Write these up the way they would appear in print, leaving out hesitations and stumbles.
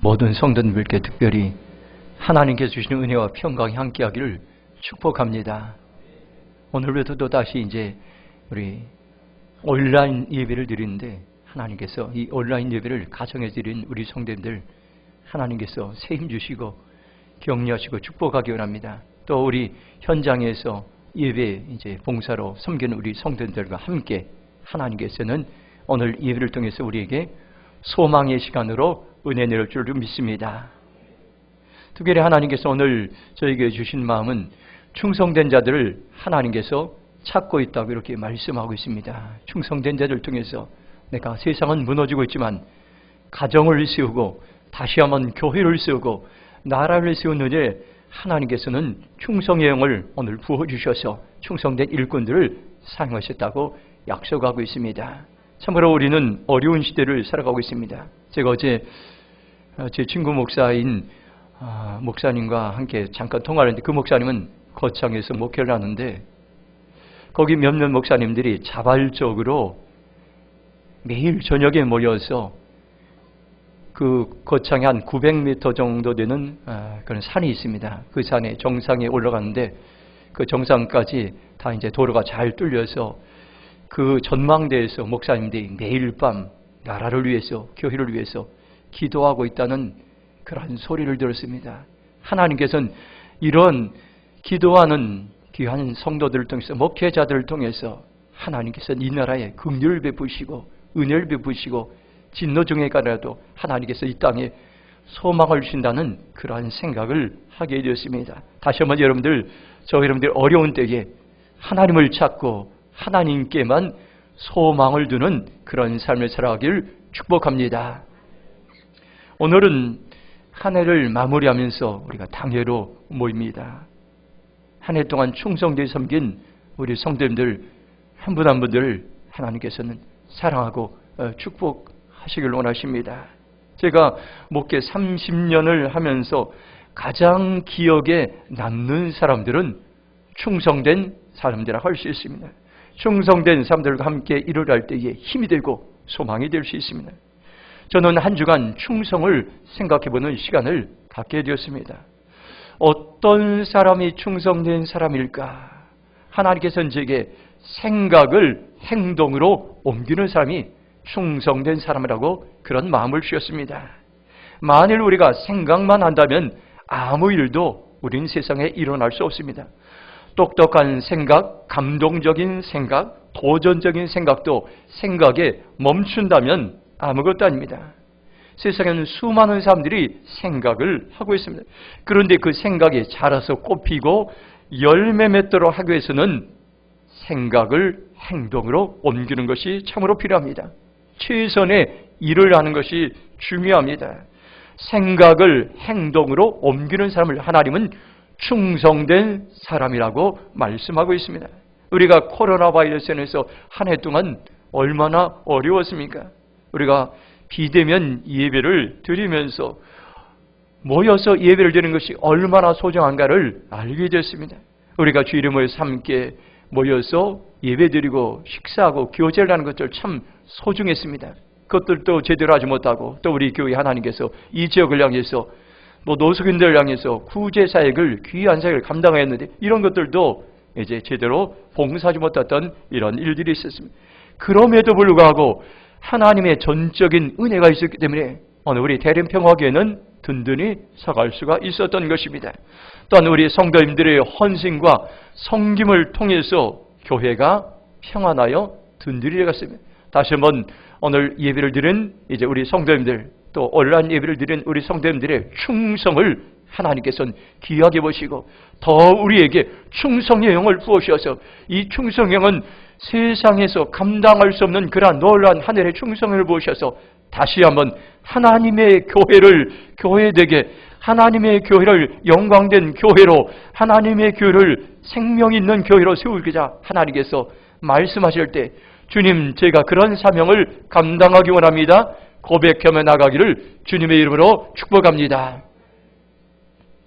모든 성도님들께 특별히 하나님께서 주시는 은혜와 평강이 함께하기를 축복합니다. 오늘부터 다시 이제 우리 온라인 예배를 드리는데, 하나님께서 이 온라인 예배를 가정에서 드린 우리 성도님들 하나님께서 새 힘 주시고 격려하시고 축복하기 원합니다. 또 우리 현장에서 예배 이제 봉사로 섬기는 우리 성도님들과 함께 하나님께서는 오늘 예배를 통해서 우리에게 소망의 시간으로 은혜 내릴 줄 믿습니다. 특별히 하나님께서 오늘 저에게 주신 마음은 충성된 자들을 하나님께서 찾고 있다고 이렇게 말씀하고 있습니다. 충성된 자들을 통해서 내가 세상은 무너지고 있지만 가정을 세우고 다시 한번 교회를 세우고 나라를 세우는데 하나님께서는 충성의 영을 오늘 부어주셔서 충성된 일꾼들을 사용하셨다고 약속하고 있습니다. 참으로 우리는 어려운 시대를 살아가고 있습니다. 제가 어제 제 친구 목사인 목사님과 함께 잠깐 통화를 했는데, 그 목사님은 거창에서 목회를 하는데 거기 몇몇 목사님들이 자발적으로 매일 저녁에 모여서 그 거창에 한 900m 정도 되는 그런 산이 있습니다. 그 산에 정상에 올라가는데 그 정상까지 다 이제 도로가 잘 뚫려서 그 전망대에서 목사님들이 매일 밤 나라를 위해서 교회를 위해서 기도하고 있다는 그런 소리를 들었습니다. 하나님께서는 이런 기도하는 귀한 성도들을 통해서, 목회자들을 통해서 하나님께서는 이 나라에 긍휼을 베푸시고 은혜를 베푸시고 진노 중에 가라도 하나님께서 이 땅에 소망을 주신다는 그러한 생각을 하게 되었습니다. 다시 한번 저 여러분들 어려운 때에 하나님을 찾고 하나님께만 소망을 두는 그런 삶을 살아가길 축복합니다. 오늘은 한 해를 마무리하면서 우리가 당회로 모입니다. 한 해 동안 충성되게 섬긴 우리 성도님들 한 분 한 분들 하나님께서는 사랑하고 축복하시길 원하십니다. 제가 목회 30년을 하면서 가장 기억에 남는 사람들은 충성된 사람들이라 할 수 있습니다. 충성된 사람들과 함께 일을 할 때에 힘이 되고 소망이 될 수 있습니다. 저는 한 주간 충성을 생각해보는 시간을 갖게 되었습니다. 어떤 사람이 충성된 사람일까? 하나님께서는 제게 생각을 행동으로 옮기는 사람이 충성된 사람이라고 그런 마음을 주셨습니다. 만일 우리가 생각만 한다면 아무 일도 우린 세상에 일어날 수 없습니다. 똑똑한 생각, 감동적인 생각, 도전적인 생각도 생각에 멈춘다면 아무것도 아닙니다. 세상에는 수많은 사람들이 생각을 하고 있습니다. 그런데 그 생각이 자라서 꽃피고 열매 맺도록 하기 위해서는 생각을 행동으로 옮기는 것이 참으로 필요합니다. 최선의 일을 하는 것이 중요합니다. 생각을 행동으로 옮기는 사람을 하나님은 충성된 사람이라고 말씀하고 있습니다. 우리가 코로나 바이러스에서 한 해 동안 얼마나 어려웠습니까? 우리가 비대면 예배를 드리면서 모여서 예배를 드리는 것이 얼마나 소중한가를 알게 됐습니다. 우리가 주 이름을 함께 모여서 예배드리고 식사하고 교제를 하는 것들 참 소중했습니다. 그것들도 제대로 하지 못하고, 또 우리 교회 하나님께서 이 지역을 향해서 노숙인들을 향해서 구제 사역을, 귀한 사역을 감당했는데 이런 것들도 이제 제대로 봉사하지 못했던 이런 일들이 있었습니다. 그럼에도 불구하고 하나님의 전적인 은혜가 있었기 때문에 오늘 우리 대림평화교회는 든든히 서갈 수가 있었던 것입니다. 또한 우리 성도님들의 헌신과 섬김을 통해서 교회가 평안하여 든든히 갔습니다. 다시 한번 오늘 예배를 드린 이제 우리 성도님들, 또 온라인 예배를 드린 우리 성도님들의 충성을 하나님께서는 귀하게 보시고 더 우리에게 충성의 영을 부으셔서 이 충성의 영은 세상에서 감당할 수 없는 그러한 놀라운 하늘의 충성을 부으셔서 다시 한번 하나님의 교회를 교회되게, 하나님의 교회를 영광된 교회로, 하나님의 교회를 생명 있는 교회로 세우고자 하나님께서 말씀하실 때, 주님, 제가 그런 사명을 감당하기 원합니다. 고백하며 나가기를 주님의 이름으로 축복합니다.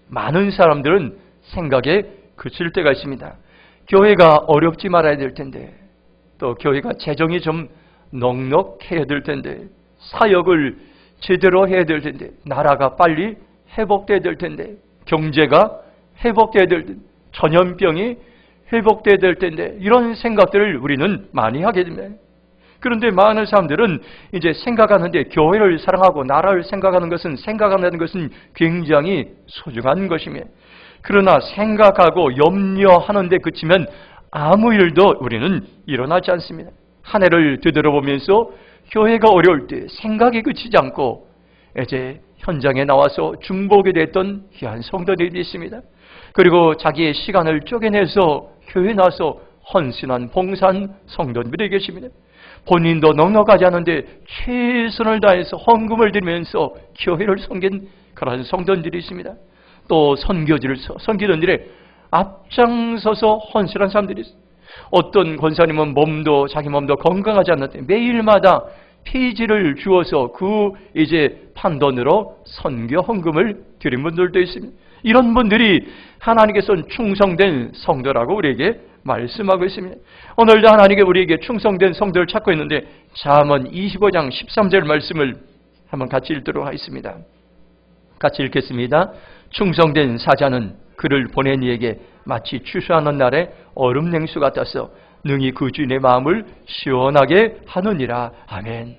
많은 사람들은 생각에 그칠 때가 있습니다. 교회가 어렵지 말아야 될 텐데, 또 교회가 재정이 좀 넉넉해야 될 텐데, 사역을 제대로 해야 될 텐데, 나라가 빨리 회복돼야 될 텐데, 경제가 회복돼야 될 텐데, 전염병이 회복돼야 될 텐데, 이런 생각들을 우리는 많이 하게 됩니다. 그런데 많은 사람들은 이제 생각하는데, 교회를 사랑하고 나라를 생각한다는 것은 굉장히 소중한 것입니다. 그러나 생각하고 염려하는 데 그치면 아무 일도 우리는 일어나지 않습니다. 한 해를 되돌아보면서 교회가 어려울 때 생각이 그치지 않고 이제 현장에 나와서 중보하게 됐던 귀한 성도들이 있습니다. 그리고 자기의 시간을 쪼개내서 교회에 나와서 헌신한 봉사한 성도들이 계십니다. 본인도 넉넉하지 않은데 최선을 다해서 헌금을 드리면서 교회를 섬긴 그런 성도들이 있습니다. 또 섬기던 일에 앞장서서 헌신한 사람들이 있습니다. 어떤 권사님은 자기 몸도 건강하지 않는데 매일마다 페이지를 주어서 그 이제 판돈으로 선교 헌금을 드린 분들도 있습니다. 이런 분들이 하나님께서는 충성된 성도라고 우리에게 말씀하고 있습니다. 오늘도 하나님께 우리에게 충성된 성도를 찾고 있는데, 잠언 25장 13절 말씀을 한번 같이 읽도록 하겠습니다. 같이 읽겠습니다. 충성된 사자는 그를 보낸 이에게 마치 추수하는 날에 얼음 냉수 같아서 능히 그 주인의 마음을 시원하게 하느니라. 아멘.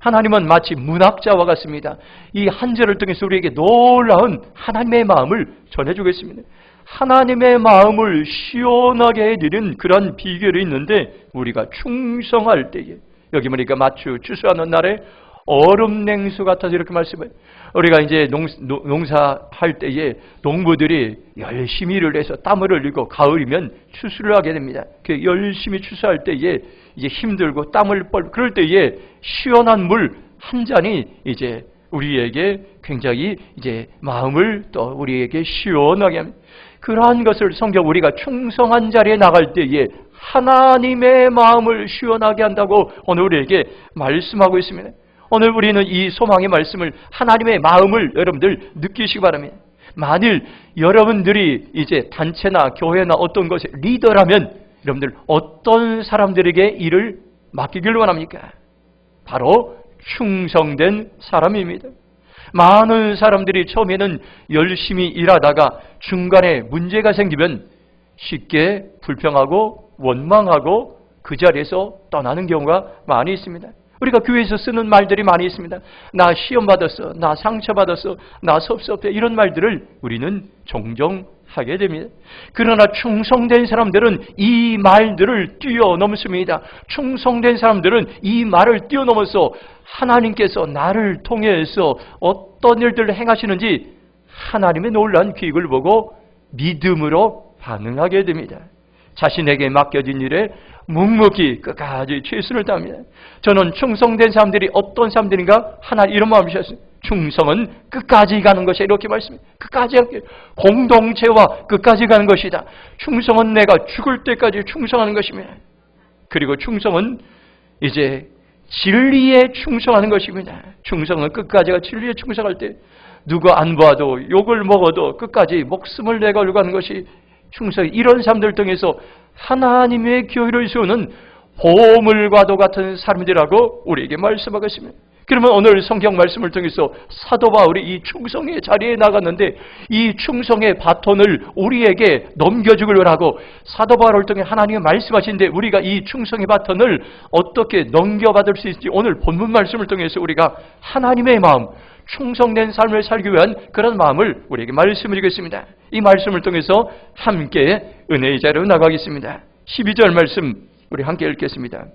하나님은 마치 문학자와 같습니다. 이 한 절을 통해서 우리에게 놀라운 하나님의 마음을 전해주고 있습니다. 하나님의 마음을 시원하게 해드리는 그런 비결이 있는데, 우리가 충성할 때에, 여기 보니까 마치 추수하는 날에 얼음 냉수 같아서 이렇게 말씀해요. 우리가 이제 농사할 때에 농부들이 열심히 일을 해서 땀을 흘리고 가을이면 추수를 하게 됩니다. 그 열심히 추수할 때에 이제 힘들고 땀을 뻘고 그럴 때에 시원한 물 한 잔이 이제 우리에게 굉장히 이제 마음을 또 우리에게 시원하게 합니다. 그러한 것을 성경 우리가 충성한 자리에 나갈 때에 하나님의 마음을 시원하게 한다고 오늘 우리에게 말씀하고 있습니다. 오늘 우리는 이 소망의 말씀을, 하나님의 마음을 여러분들 느끼시기 바랍니다. 만일 여러분들이 이제 단체나 교회나 어떤 것의 리더라면 여러분들 어떤 사람들에게 일을 맡기길 원합니까? 바로 충성된 사람입니다. 많은 사람들이 처음에는 열심히 일하다가 중간에 문제가 생기면 쉽게 불평하고 원망하고 그 자리에서 떠나는 경우가 많이 있습니다. 우리가 교회에서 쓰는 말들이 많이 있습니다. 나 시험 받았어, 나 상처 받았어, 나 섭섭해, 이런 말들을 우리는 종종 하게 됩니다. 그러나 충성된 사람들은 이 말들을 뛰어넘습니다. 충성된 사람들은 이 말을 뛰어넘어서 하나님께서 나를 통해서 어떤 일들을 행하시는지 하나님의 놀라운 계획을 보고 믿음으로 반응하게 됩니다. 자신에게 맡겨진 일에 묵묵히 끝까지 최선을 다합니다. 저는 충성된 사람들이 어떤 사람들인가 하나 이런 마음이 있었어요. 충성은 끝까지 가는 것이다, 이렇게 말씀해요. 끝까지 할게요. 공동체와 끝까지 가는 것이다. 충성은 내가 죽을 때까지 충성하는 것입니다. 그리고 충성은 이제 진리에 충성하는 것입니다. 충성은 끝까지가 진리에 충성할 때 누가 안 봐도 욕을 먹어도 끝까지 목숨을 내걸고 하는 것이 충성. 이런 사람들 통해서 하나님의 교회를 세우는 보물과도 같은 사람들이라고 우리에게 말씀하고 있습니다. 그러면 오늘 성경 말씀을 통해서 사도 바울이 이 충성의 자리에 나갔는데 이 충성의 바톤을 우리에게 넘겨주기를 하고 사도 바울을 통해 하나님이 말씀하시는데 우리가 이 충성의 바톤을 어떻게 넘겨받을 수 있을지 오늘 본문 말씀을 통해서 우리가 하나님의 마음, 충성된 삶을 살기 위한 그런 마음을 우리에게 말씀을 드리겠습니다. 이 말씀을 통해서 함께 은혜의 자리로 나가겠습니다. 12절 말씀 우리 함께 읽겠습니다.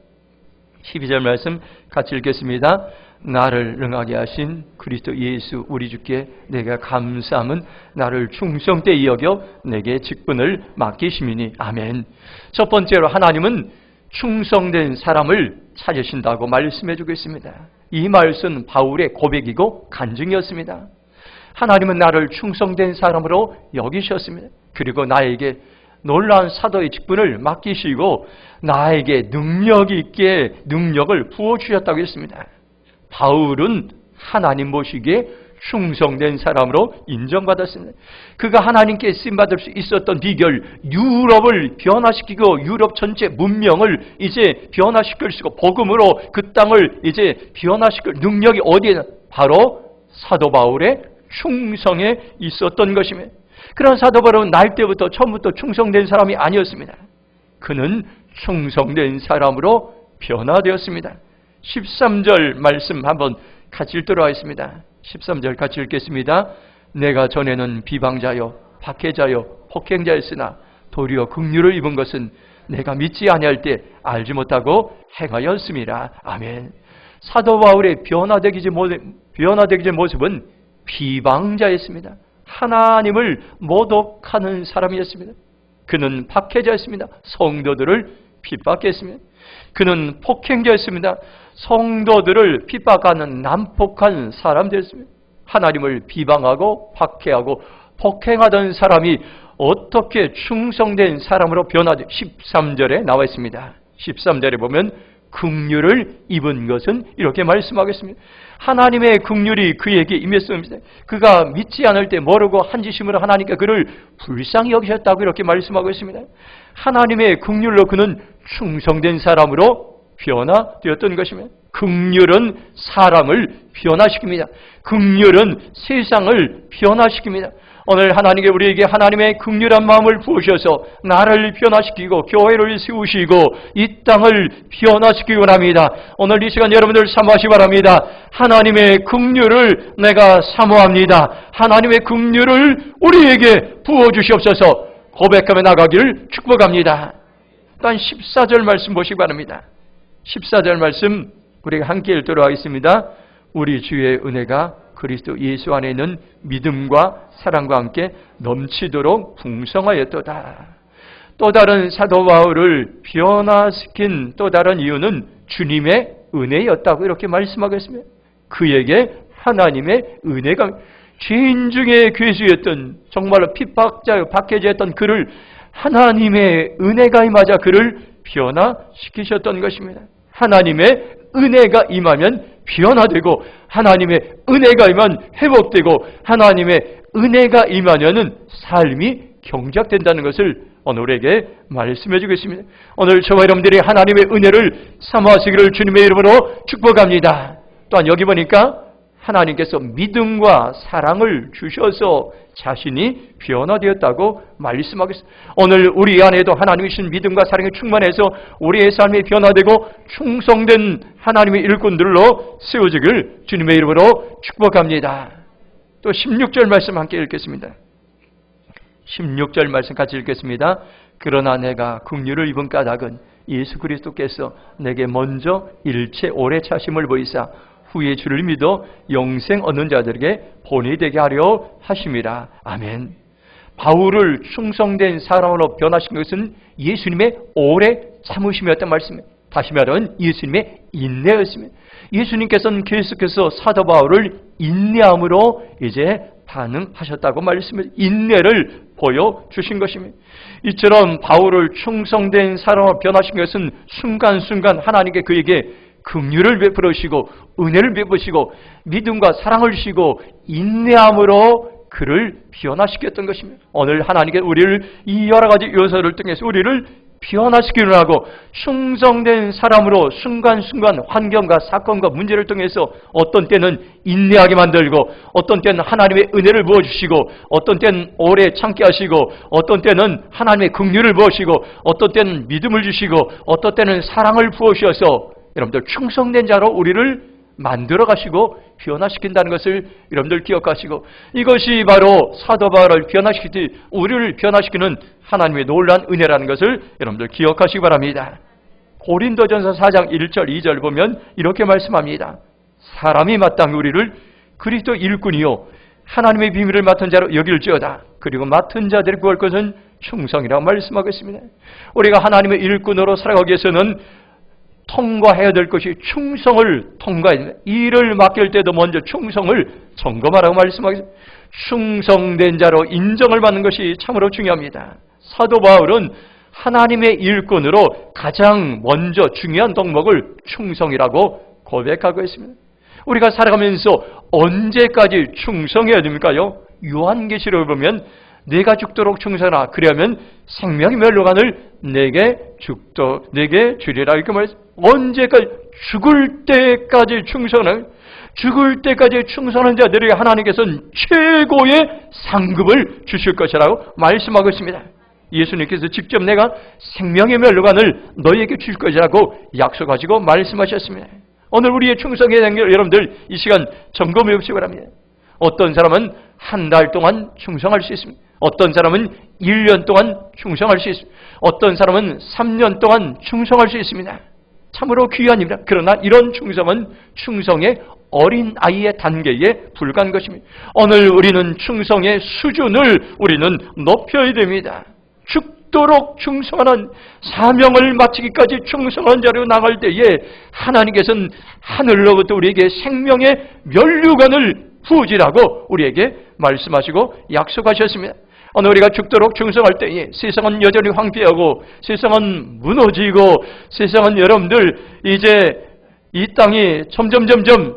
12절 말씀 같이 읽겠습니다. 나를 능하게 하신 그리스도 예수 우리 주께 내가 감사함은 나를 충성되이 여겨 내게 직분을 맡기심이니. 아멘. 첫 번째로 하나님은 충성된 사람을 찾으신다고 말씀해 주고 있습니다. 이 말씀은 바울의 고백이고 간증이었습니다. 하나님은 나를 충성된 사람으로 여기셨습니다. 그리고 나에게 놀라운 사도의 직분을 맡기시고 나에게 능력 있게 능력을 부어주셨다고 했습니다. 바울은 하나님 보시기에 충성된 사람으로 인정받았습니다. 그가 하나님께 쓰임받을 수 있었던 비결, 유럽을 변화시키고 유럽 전체 문명을 이제 변화시킬 수 있고 복음으로 그 땅을 이제 변화시킬 능력이 어디에 바로 사도 바울의 충성에 있었던 것이며, 그런 사도 바울은 날 때부터 처음부터 충성된 사람이 아니었습니다. 그는 충성된 사람으로 변화되었습니다. 13절 말씀 한번 같이 읽도록 하겠습니다. 13절 같이 읽겠습니다. 내가 전에는 비방자요 박해자요 폭행자였으나 도리어 긍휼을 입은 것은 내가 믿지 아니할 때 알지 못하고 행하였음이라. 아멘. 사도 바울의 변화되기 전 모습은 비방자였습니다. 하나님을 모독하는 사람이었습니다. 그는 박해자였습니다. 성도들을 핍박했습니다. 그는 폭행자였습니다. 성도들을 핍박하는 난폭한 사람들이었습니다. 하나님을 비방하고 박해하고 폭행하던 사람이 어떻게 충성된 사람으로 변화되 13절에 나와 있습니다. 13절에 보면 긍휼을 입은 것은 이렇게 말씀하겠습니다. 하나님의 긍휼이 그에게 임했습니다. 그가 믿지 않을 때 모르고 한짓임으로 하나님께 그를 불쌍히 여기셨다고 이렇게 말씀하고 있습니다. 하나님의 긍휼로 그는 충성된 사람으로 변화되었던 것입니다. 긍휼은 사람을 변화시킵니다. 긍휼은 세상을 변화시킵니다. 오늘 하나님께 우리에게 하나님의 긍휼한 마음을 부으셔서 나를 변화시키고 교회를 세우시고 이 땅을 변화시키기 원합니다. 오늘 이 시간 여러분들 사모하시기 바랍니다. 하나님의 긍휼을 내가 사모합니다. 하나님의 긍휼을 우리에게 부어주시옵소서. 고백하며 나가기를 축복합니다. 또한 14절 말씀 보시기 바랍니다. 14절 말씀 우리가 함께 읽도록 하겠습니다. 우리 주의 은혜가 그리스도 예수 안에 있는 믿음과 사랑과 함께 넘치도록 풍성하였도다. 또 다른 사도 바울을 변화시킨 또 다른 이유는 주님의 은혜였다고 이렇게 말씀하겠습니다. 그에게 하나님의 은혜가, 죄인 중에 괴수였던 정말로 핍박자 박해자였던 그를 하나님의 은혜가 임하자 그를 변화시키셨던 것입니다. 하나님의 은혜가 임하면 변화되고, 하나님의 은혜가 임하면 회복되고, 하나님의 은혜가 임하면은 삶이 경작된다는 것을 오늘 우리에게 말씀해 주겠습니다. 오늘 저와 여러분들이 하나님의 은혜를 사모하시기를 주님의 이름으로 축복합니다. 또한 여기 보니까 하나님께서 믿음과 사랑을 주셔서 자신이 변화되었다고 말씀하겠습니다. 오늘 우리 안에도 하나님이 주신 믿음과 사랑에 충만해서 우리의 삶이 변화되고 충성된 하나님의 일꾼들로 세워지길 주님의 이름으로 축복합니다. 또 16절 말씀 함께 읽겠습니다. 16절 말씀 같이 읽겠습니다. 그러나 내가 긍휼을 입은 까닭은 예수 그리스도께서 내게 먼저 일체 오래 차심을 보이사 후에 주를 믿어 영생 얻는 자들에게 본이 되게 하려 하심이라. 아멘. 바울을 충성된 사람으로 변화시킨 것은 예수님의 오래 참으심이었단 말씀입니다. 다시 말하면 예수님의 인내였습니다. 예수님께서는 계속해서 사도 바울을 인내함으로 이제 반응하셨다고 말씀합니다. 인내를 보여주신 것입니다. 이처럼 바울을 충성된 사람으로 변화시킨 것은 순간순간 하나님께 그에게 긍휼을 베풀으시고 은혜를 베푸시고 믿음과 사랑을 주시고 인내함으로 그를 변화시켰던 것입니다. 오늘 하나님께 우리를 이 여러 가지 요소를 통해서 우리를 변화시키려 하고 충성된 사람으로 순간순간 환경과 사건과 문제를 통해서 어떤 때는 인내하게 만들고 어떤 때는 하나님의 은혜를 부어주시고 어떤 때는 오래 참게 하시고 어떤 때는 하나님의 긍휼을 부으시고 어떤 때는 믿음을 주시고 어떤 때는 사랑을 부으셔서 여러분들 충성된 자로 우리를 만들어 가시고 변화시킨다는 것을 여러분들 기억하시고, 이것이 바로 사도 바울을 변화시키듯 우리를 변화시키는 하나님의 놀라운 은혜라는 것을 여러분들 기억하시기 바랍니다. 고린도전서 4장 1절 2절 보면 이렇게 말씀합니다. 사람이 마땅히 우리를 그리스도 일꾼이요 하나님의 비밀을 맡은 자로 여길지어다. 그리고 맡은 자들이 구할 것은 충성이라고 말씀하고 있습니다. 우리가 하나님의 일꾼으로 살아가기 위해서는 통과해야 될 것이 충성을 통과해야 됩니다. 일을 맡길 때도 먼저 충성을 점검하라고 말씀하겠습니다. 충성된 자로 인정을 받는 것이 참으로 중요합니다. 사도 바울은 하나님의 일꾼으로 가장 먼저 중요한 덕목을 충성이라고 고백하고 있습니다. 우리가 살아가면서 언제까지 충성해야 됩니까요? 요한계시록을 보면 내가 죽도록 충성하라. 그리하면 생명이 멸로간을 내게 주리라. 이렇게 말했습니다. 언제까지? 죽을 때까지 충성하라. 죽을 때까지 충성하는 자들에게 하나님께서는 최고의 상급을 주실 것이라고 말씀하고 있습니다. 예수님께서 직접 내가 생명의 멸류관을 너희에게 줄 것이라고 약속하시고 말씀하셨습니다. 오늘 우리의 충성에 대한 여러분들 이 시간 점검해 보시기 바랍니다. 어떤 사람은 한 달 동안 충성할 수 있습니다. 어떤 사람은 1년 동안 충성할 수 있습니다. 어떤 사람은 3년 동안 충성할 수 있습니다. 참으로 귀한 일이다. 그러나 이런 충성은 충성의 어린 아이의 단계에 불과한 것입니다. 오늘 우리는 충성의 수준을 우리는 높여야 됩니다. 죽도록 충성하는, 사명을 마치기까지 충성한 자로 나갈 때에 하나님께서는 하늘로부터 우리에게 생명의 면류관을 부으시라고 우리에게 말씀하시고 약속하셨습니다. 오늘 우리가 죽도록 충성할 때에 세상은 여전히 황폐하고 세상은 무너지고 세상은 여러분들 이제 이 땅이 점점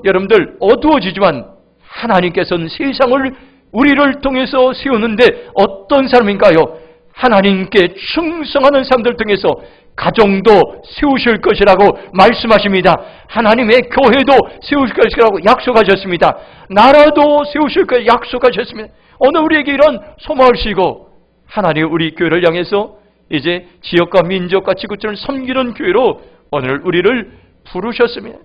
여러분들 어두워지지만 하나님께서는 세상을 우리를 통해서 세우는데 어떤 사람인가요? 하나님께 충성하는 사람들 통해서 가정도 세우실 것이라고 말씀하십니다. 하나님의 교회도 세우실 것이라고 약속하셨습니다. 나라도 세우실 것이라고 약속하셨습니다. 오늘 우리에게 이런 소망을 주시고 하나님 우리 교회를 향해서 이제 지역과 민족과 지구촌을 섬기는 교회로 오늘 우리를 부르셨습니다.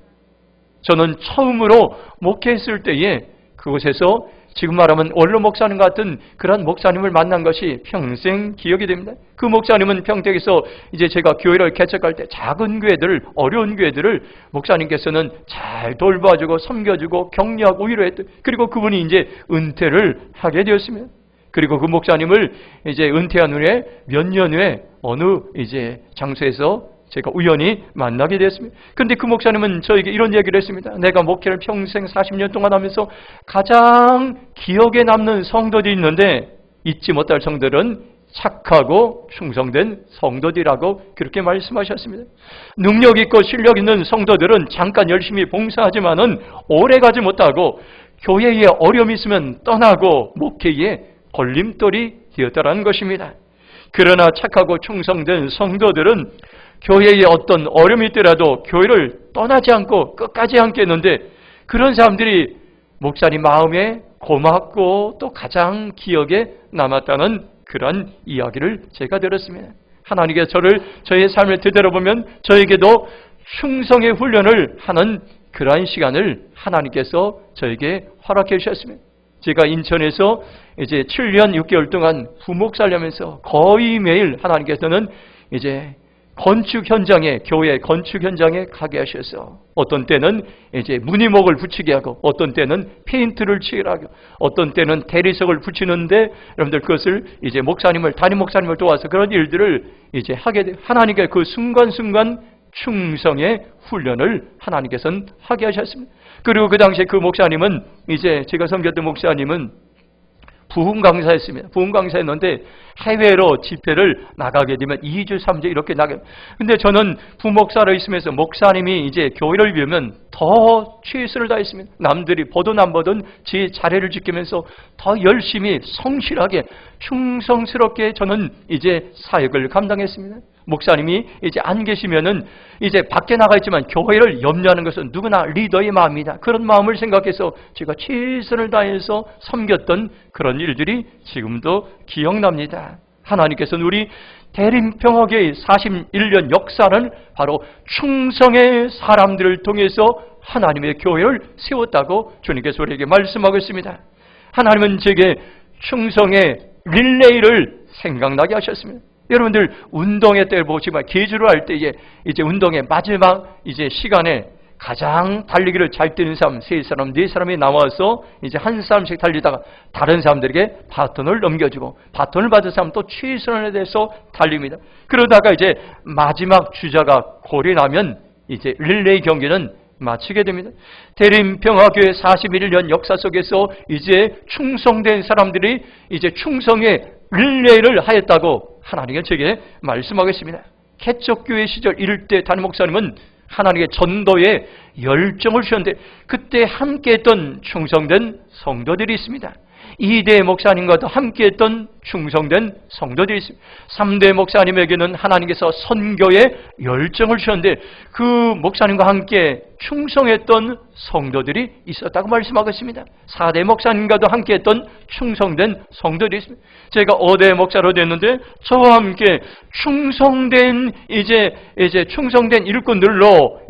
저는 처음으로 목회했을 때에 그곳에서 지금 말하면 원로 목사님 같은 그런 목사님을 만난 것이 평생 기억이 됩니다. 그 목사님은 평택에서 이제 제가 교회를 개척할 때 작은 교회들, 어려운 교회들을 목사님께서는 잘 돌봐주고 섬겨주고 격려하고 위로했던, 그리고 그분이 이제 은퇴를 하게 되었습니다. 그리고 그 목사님을 이제 은퇴한 후에 몇 년 후에 어느 이제 장소에서 제가 우연히 만나게 됐습니다. 그런데 그 목사님은 저에게 이런 얘기를 했습니다. 내가 목회를 평생 40년 동안 하면서 가장 기억에 남는 성도들이 있는데 잊지 못할 성도들은 착하고 충성된 성도들이라고 그렇게 말씀하셨습니다. 능력 있고 실력 있는 성도들은 잠깐 열심히 봉사하지만은 오래 가지 못하고 교회에 어려움이 있으면 떠나고 목회에 걸림돌이 되었다라는 것입니다. 그러나 착하고 충성된 성도들은 교회에 어떤 어려움이 있더라도 교회를 떠나지 않고 끝까지 함께 했는데 그런 사람들이 목사님 마음에 고맙고 또 가장 기억에 남았다는 그런 이야기를 제가 들었습니다. 하나님께서 저의 삶을 되돌아보면 저에게도 충성의 훈련을 하는 그러한 시간을 하나님께서 저에게 허락해 주셨습니다. 제가 인천에서 이제 7년 6개월 동안 부목사를 하면서 거의 매일 하나님께서는 이제 건축 현장에, 교회 건축 현장에 가게 하셔서 어떤 때는 이제 무늬목을 붙이게 하고 어떤 때는 페인트를 칠하게 하고 어떤 때는 대리석을 붙이는데 여러분들 그것을 이제 담임 목사님을 도와서 그런 일들을 이제 하게 돼. 하나님께 그 순간순간 충성의 훈련을 하나님께서는 하게 하셨습니다. 그리고 그 당시에 그 목사님은 이제 제가 섬겼던 목사님은 부흥 강사였습니다. 부흥 강사였는데 해외로 집회를 나가게 되면 2주, 3주 이렇게 나가요. 근데 저는 부목사로 있으면서 목사님이 이제 교회를 위하면 더 최선을 다했습니다. 남들이 보든 안 보든 제 자리를 지키면서 더 열심히 성실하게 충성스럽게 저는 이제 사역을 감당했습니다. 목사님이 이제 안 계시면은 이제 밖에 나가 있지만 교회를 염려하는 것은 누구나 리더의 마음이다. 그런 마음을 생각해서 제가 최선을 다해서 섬겼던 그런 일들이 지금도 기억납니다. 하나님께서는 우리 대림평화교회의 41년 역사를 바로 충성의 사람들을 통해서 하나님의 교회를 세웠다고 주님께서 우리에게 말씀하고 있습니다. 하나님은 제게 충성의 릴레이를 생각나게 하셨습니다. 여러분들 운동회 때 보시면 계주를 할 때에 이제 운동의 마지막 이제 시간에 가장 달리기를 잘 뛰는 사람 3사람, 4사람이 나와서 이제 한 사람씩 달리다가 다른 사람들에게 바톤을 넘겨주고 바톤을 받은 사람 또 최선을 다해서 달립니다. 그러다가 이제 마지막 주자가 골이 나면 이제 릴레이 경기는 마치게 됩니다. 대림평화교회 41년 역사 속에서 이제 충성된 사람들이 이제 충성의 릴레이를 하였다고 하나님께 제게 말씀하겠습니다. 개척교회 시절 이럴 때 담임 목사님은 하나님의 전도에 열정을 주셨는데 그때 함께했던 충성된 성도들이 있습니다. 2대 목사님과도 함께했던 충성된 성도들이 있습니다. 3대 목사님에게는 하나님께서 선교의 열정을 주셨는데 그 목사님과 함께 충성했던 성도들이 있었다고 말씀하고 있습니다. 4대 목사님과도 함께했던 충성된 성도들이 있습니다. 제가 5대 목사로 됐는데 저와 함께 충성된 충성된 일꾼들로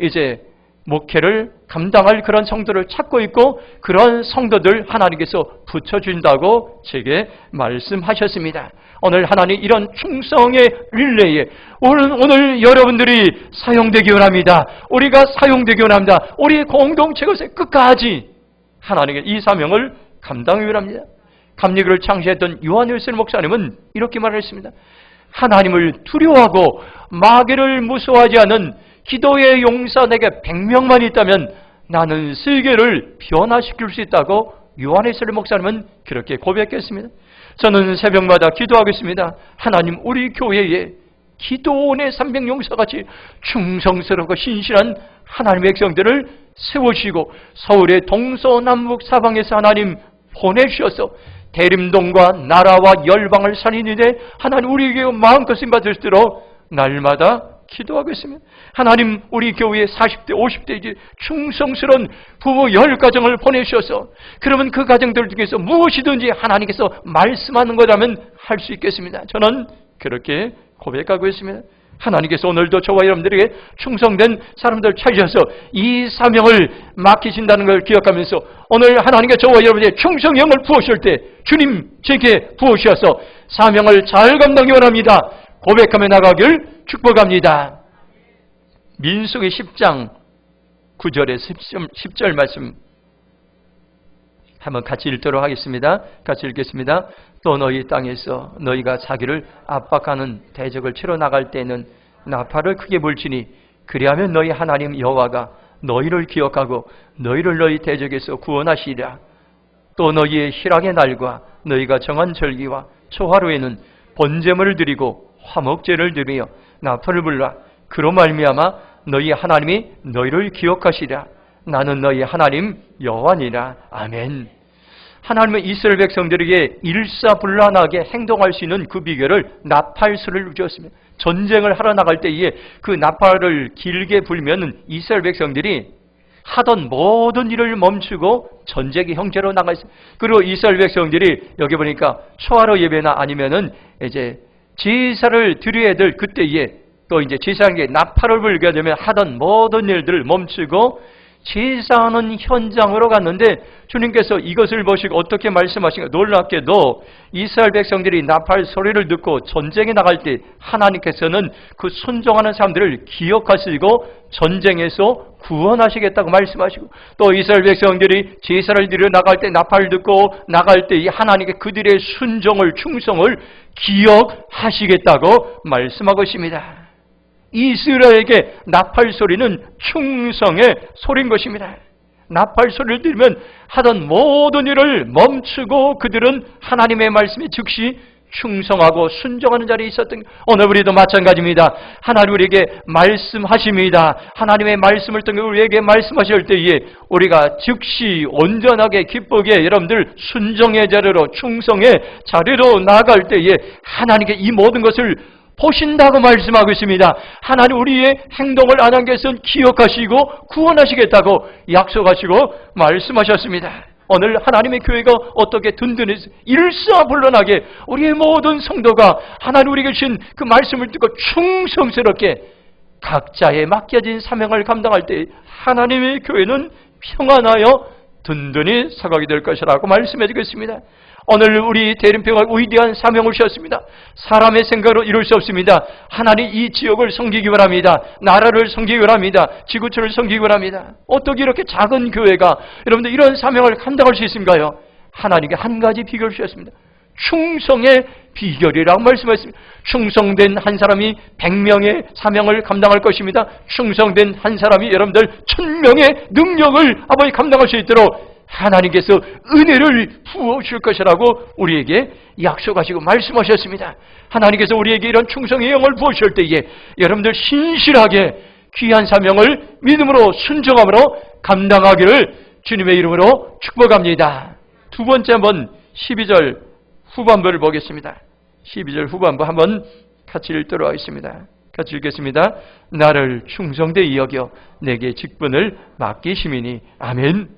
목회를 감당할 그런 성도를 찾고 있고 그런 성도들 하나님께서 붙여준다고 제게 말씀하셨습니다. 오늘 하나님 이런 충성의 릴레이에 오늘 여러분들이 사용되기 원합니다. 우리가 사용되기 원합니다. 우리 공동체 것에 끝까지 하나님의 이 사명을 감당하기 원합니다. 감리교를 창시했던 요한일세 목사님은 이렇게 말했습니다. 하나님을 두려워하고 마귀를 무서워하지 않는 기도의 용사 내게 100명만 있다면 나는 세계를 변화시킬 수 있다고 요한일세 목사님은 그렇게 고백했습니다. 저는 새벽마다 기도하겠습니다. 하나님 우리 교회에 기도원의 300용사같이 충성스럽고 신실한 하나님의 백성들을 세우시고 서울의 동서남북 사방에서 하나님 보내주셔서 대림동과 나라와 열방을 살리는데 하나님 우리 교회 마음껏 쓰임받을 수 있도록 날마다 기도하겠습니다. 하나님 우리 교회에 40대 50대 충성스러운 부부 10가정을 보내주셔서 그러면 그 가정들 중에서 무엇이든지 하나님께서 말씀하는 거라면 할 수 있겠습니다. 저는 그렇게 고백하고 있습니다. 하나님께서 오늘도 저와 여러분들에게 충성된 사람들 찾으셔서 이 사명을 맡기신다는 걸 기억하면서 오늘 하나님께 저와 여러분에게 충성형을 부으실 때 주님 제게 부으셔서 사명을 잘 감당하기 원합니다. 고백하며 나가길 축복합니다. 민수기 10장 9절에서 10절 말씀 한번 같이 읽도록 하겠습니다. 같이 읽겠습니다. 또 너희 땅에서 너희가 자기를 압박하는 대적을 치러 나갈 때에는 나팔을 크게 불지니 그리하면 너희 하나님 여호와가 너희를 기억하고 너희를 너희 대적에서 구원하시리라. 또 너희의 희락의 날과 너희가 정한 절기와 초하루에는 번제물을 드리고 화목제를 드리며 나팔을 불라. 그로 말미암아 너희 하나님이 너희를 기억하시리라. 나는 너희 하나님 여호와니라. 아멘. 하나님은 이스라엘 백성들에게 일사불란하게 행동할 수 있는 그 비결을 나팔소리를 주었습니다. 전쟁을 하러 나갈 때에 그 나팔을 길게 불면 이스라엘 백성들이 하던 모든 일을 멈추고 전쟁의 형제로 나가 있습니다. 그리고 이스라엘 백성들이 여기 보니까 초하루 예배나 아니면은 제사를 드려야 될 그때에 또 제사하는 나팔을 불게 되면 하던 모든 일들을 멈추고 제사하는 현장으로 갔는데 주님께서 이것을 보시고 어떻게 말씀하신가? 놀랍게도 이스라엘 백성들이 나팔 소리를 듣고 전쟁에 나갈 때 하나님께서는 그 순종하는 사람들을 기억하시고 전쟁에서 구원하시겠다고 말씀하시고 또 이스라엘 백성들이 제사를 드려 나갈 때 나팔을 듣고 나갈 때 하나님께 그들의 순종을 충성을 기억하시겠다고 말씀하고 있습니다. 이스라엘에게 나팔 소리는 충성의 소리인 것입니다. 나팔 소리를 들으면 하던 모든 일을 멈추고 그들은 하나님의 말씀에 즉시 충성하고 순종하는 자리에 있었던 오늘 우리도 마찬가지입니다. 하나님 우리에게 말씀하십니다. 하나님의 말씀을 통해 우리에게 말씀하실 때에 우리가 즉시 온전하게 기쁘게 여러분들 순종의 자리로 충성의 자리로 나아갈 때에 하나님께 이 모든 것을 보신다고 말씀하고 있습니다. 하나님 우리의 행동을 아나님께서는 기억하시고 구원하시겠다고 약속하시고 말씀하셨습니다. 오늘 하나님의 교회가 어떻게 든든해서 일사불란하게 우리의 모든 성도가 하나님 우리에게 주신 그 말씀을 듣고 충성스럽게 각자의 맡겨진 사명을 감당할 때 하나님의 교회는 평안하여 든든히 서가게 될 것이라고 말씀해 주겠습니다. 오늘 우리 대림평화 위대한 사명을 주셨습니다. 사람의 생각으로 이룰 수 없습니다. 하나님 이 지역을 섬기기 원합니다. 나라를 섬기기 원합니다. 지구촌을 섬기기 원합니다. 어떻게 이렇게 작은 교회가 여러분들 이런 사명을 감당할 수 있습니까요? 하나님께 한 가지 비결을 주셨습니다. 충성의 비결이라고 말씀하셨습니다. 충성된 한 사람이 100명의 사명을 감당할 것입니다. 충성된 한 사람이 여러분들 1000명의 능력을 아버지 감당할 수 있도록 하나님께서 은혜를 부어주실 것이라고 우리에게 약속하시고 말씀하셨습니다. 하나님께서 우리에게 이런 충성의 영을 부어주실 때에 여러분들 신실하게 귀한 사명을 믿음으로 순종함으로 감당하기를 주님의 이름으로 축복합니다. 두 번째 한번 12절 후반부를 보겠습니다. 12절 후반부 한번 같이 읽도록 하겠습니다. 같이 읽겠습니다. 나를 충성되이 여겨 내게 직분을 맡기심이니. 아멘.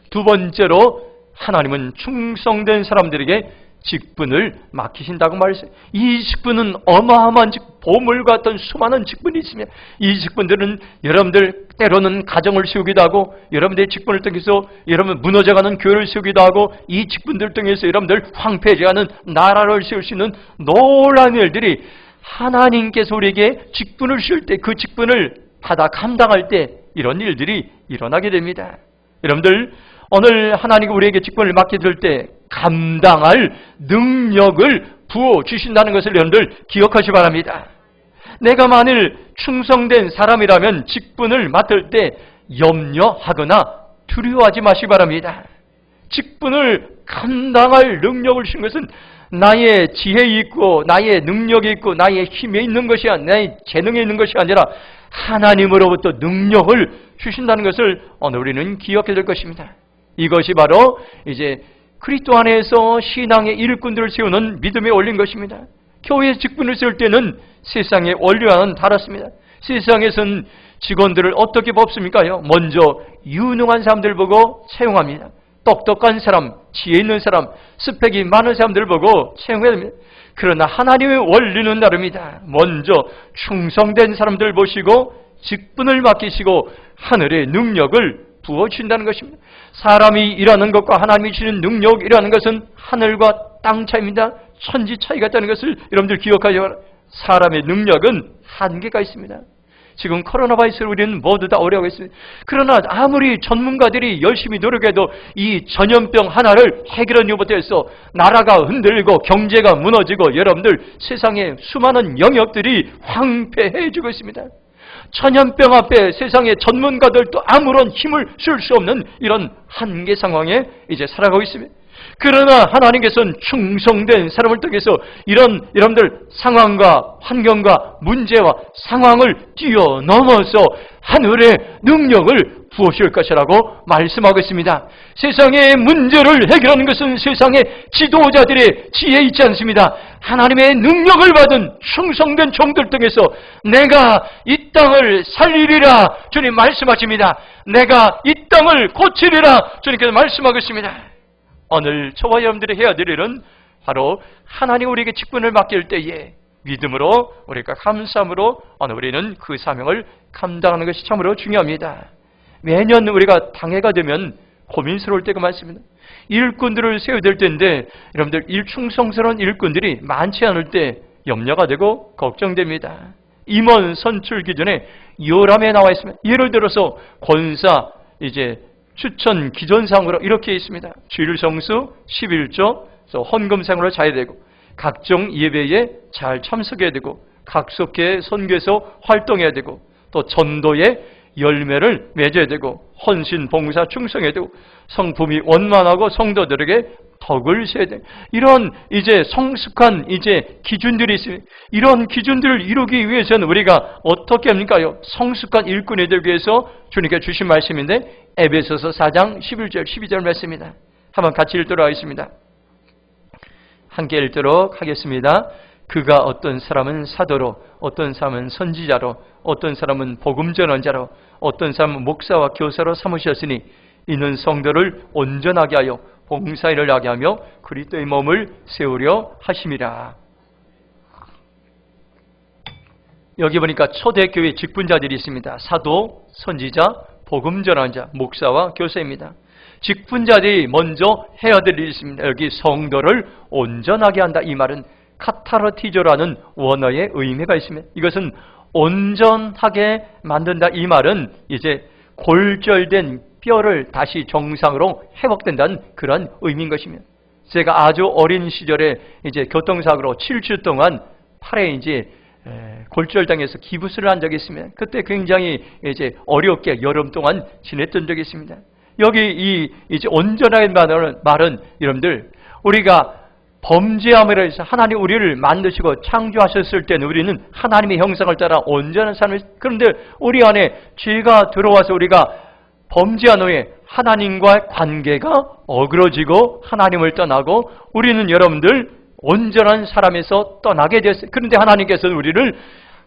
두 번째로 하나님은 충성된 사람들에게 직분을 맡기신다고 말했어요. 이 직분은 어마어마한 보물 같은 수많은 직분이 있으며, 이 직분들은 여러분들 때로는 가정을 세우기도 하고, 여러분들의 직분을 통해서 여러분 무너져가는 교회를 세우기도 하고, 이 직분들 통해서 여러분들 황폐해져가는 나라를 세울 수 있는 놀라운 일들이 하나님께서 우리에게 직분을 주실 때, 그 직분을 받아 감당할 때 이런 일들이 일어나게 됩니다. 여러분들 오늘 하나님이 우리에게 직분을 맡겨줄 때 감당할 능력을 부어주신다는 것을 여러분들 기억하시 바랍니다. 내가 만일 충성된 사람이라면 직분을 맡을 때 염려하거나 두려워하지 마시기 바랍니다. 직분을 감당할 능력을 주신 것은 나의 지혜에 있고 나의 능력이 있고 나의 힘에 있는 것이 아니라, 나의 재능에 있는 것이 아니라 하나님으로부터 능력을 주신다는 것을 오늘 우리는 기억해야 될 것입니다. 이것이 바로 이제 그리스도 안에서 신앙의 일꾼들을 세우는 믿음에 올린 것입니다. 교회의 직분을 세울 때는 세상의 원리와는 다릅니다. 세상에서는 직원들을 어떻게 뽑습니까요? 먼저 유능한 사람들 보고 채용합니다. 똑똑한 사람, 지혜 있는 사람, 스펙이 많은 사람들을 보고 채용해야 됩니다. 그러나 하나님의 원리는 다릅니다. 먼저 충성된 사람들 보시고 직분을 맡기시고 하늘의 능력을 부어주신다는 것입니다. 사람이 일하는 것과 하나님이 주시는 능력이라는 것은 하늘과 땅 차이입니다. 천지 차이가 있다는 것을 여러분들 기억하셔야 합니다. 사람의 능력은 한계가 있습니다. 지금 코로나 바이러스를 우리는 모두 다 어려워하고 있습니다. 그러나 아무리 전문가들이 열심히 노력해도 이 전염병 하나를 해결하는 것부터 나라가 흔들리고 경제가 무너지고 여러분들 세상에 수많은 영역들이 황폐해지고 있습니다. 전염병 앞에 세상의 전문가들도 아무런 힘을 쓸 수 없는 이런 한계 상황에 이제 살아가고 있습니다. 그러나 하나님께서는 충성된 사람을 통해서 이런 여러분들 상황과 환경과 문제와 상황을 뛰어넘어서 하늘의 능력을 부어줄 것이라고 말씀하고 있습니다. 세상의 문제를 해결하는 것은 세상의 지도자들의 지혜에 있지 않습니다. 하나님의 능력을 받은 충성된 종들 통해서 내가 이 땅을 살리리라 주님 말씀하십니다. 내가 이 땅을 고치리라 주님께서 말씀하고 있습니다. 오늘 저와 여러분들이 해야 될 일은 바로 하나님 우리에게 직분을 맡길 때에 믿음으로 우리가 감사함으로 오늘 우리는 그 사명을 감당하는 것이 참으로 중요합니다. 매년 우리가 당해가 되면 고민스러울 때가 많습니다. 일꾼들을 세워야 될 때인데 여러분들 충성스러운 일꾼들이 많지 않을 때 염려가 되고 걱정됩니다. 임원 선출 기준에 요람에 나와 있습니다. 예를 들어서 권사 이제 추천 기존상으로 이렇게 있습니다. 주일 성수 11조 헌금상으로 자야 되고 각종 예배에 잘 참석해야 되고 각속회 선교에서 활동해야 되고 또 전도의 열매를 맺어야 되고 헌신 봉사 충성해야 되고 성품이 원만하고 성도들에게 덕을 세야 돼. 이런 이제 성숙한 이제 기준들이 있습니다. 이런 기준들을 이루기 위해서는 우리가 어떻게 합니까요? 성숙한 일꾼이 되기 위해서 주님께 주신 말씀인데 에베소서 4장 11절 12절 말씀입니다. 한번 같이 읽도록 하겠습니다. 함께 읽도록 하겠습니다. 그가 어떤 사람은 사도로, 어떤 사람은 선지자로, 어떤 사람은 복음 전언자로, 어떤 사람은 목사와 교사로 삼으셨으니 이는 성도를 온전하게 하여 봉사일을 하게 하며 그리스도의 몸을 세우려 하심이라. 여기 보니까 초대교회 직분자들이 있습니다. 사도, 선지자, 복음 전환자, 목사와 교사입니다. 직분자들이 먼저 해야 될 일이 있습니다. 여기 성도를 온전하게 한다. 이 말은 카타르티조라는 원어의 의미가 있습니다. 이것은 온전하게 만든다. 이 말은 이제 골절된 뼈를 다시 정상으로 회복된다는 그런 의미인 것입니다. 제가 아주 어린 시절에 이제 교통사고로 7주 동안 팔에 이제 골절당해서 기부스를 한 적이 있습니다. 그때 굉장히 이제 어렵게 여름 동안 지냈던 적이 있습니다. 여기 이제 온전하게 말은 여러분들 우리가 범죄함으로 해서 하나님 우리를 만드시고 창조하셨을 때는 우리는 하나님의 형상을 따라 온전한 삶을, 그런데 우리 안에 죄가 들어와서 우리가 범죄한 후에 하나님과 관계가 어그러지고 하나님을 떠나고 우리는 여러분들 온전한 사람에서 떠나게 되었어요. 그런데 하나님께서는 우리를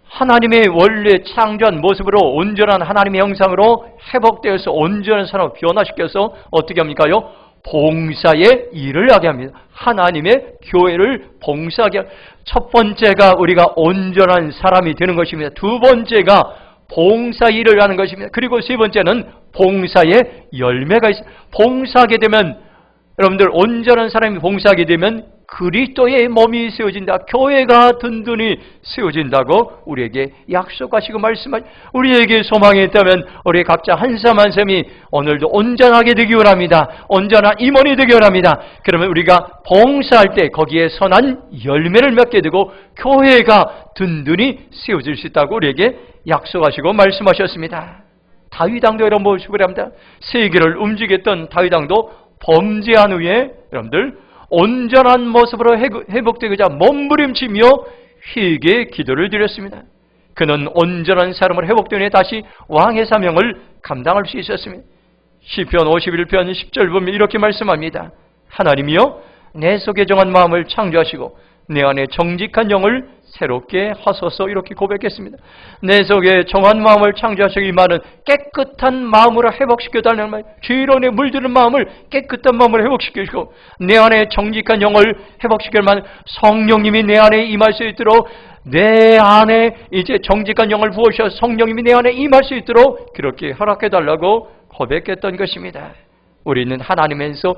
하나님의 원래 창조한 모습으로 온전한 하나님의 형상으로 회복되어서 온전한 사람으로 변화시켜서 어떻게 합니까요? 봉사의 일을 하게 합니다. 하나님의 교회를 봉사하게 합니다. 첫 번째가 우리가 온전한 사람이 되는 것입니다. 두 번째가 봉사 일을 하는 것입니다. 그리고 세 번째는 봉사의 열매가 있습니다. 봉사하게 되면 여러분들 온전한 사람이 봉사하게 되면 그리스도의 몸이 세워진다. 교회가 든든히 세워진다고 우리에게 약속하시고 말씀하시고 우리에게 소망이 있다면 우리 각자 한 사람 한 사람이 오늘도 온전하게 되기 원합니다. 온전한 임원이 되기 원합니다. 그러면 우리가 봉사할 때 거기에 선한 열매를 맺게 되고 교회가 든든히 세워질 수 있다고 우리에게 약속하시고 말씀하셨습니다. 다윗 왕도 여러분 보시기 바랍니다. 세계를 움직였던 다윗 왕도 범죄한 후에 여러분들 온전한 모습으로 회복되고자 몸부림치며 회개의 기도를 드렸습니다. 그는 온전한 사람으로 회복된 후에 다시 왕의 사명을 감당할 수 있었습니다. 시편 51편 10절 보면 이렇게 말씀합니다. 하나님이여 내 속에 정한 마음을 창조하시고 내 안에 정직한 영을 새롭게 하소서 이렇게 고백했습니다. 내 속에 정한 마음을 창조하시고 이 말은 깨끗한 마음으로 회복시켜달라는 말, 죄로 내 물드는 마음을 깨끗한 마음으로 회복시키시고 내 안에 정직한 영을 회복시킬 만 성령님이 내 안에 임할 수 있도록 내 안에 이제 정직한 영을 부으셔서 성령님이 내 안에 임할 수 있도록 그렇게 허락해달라고 고백했던 것입니다. 우리는 하나님에서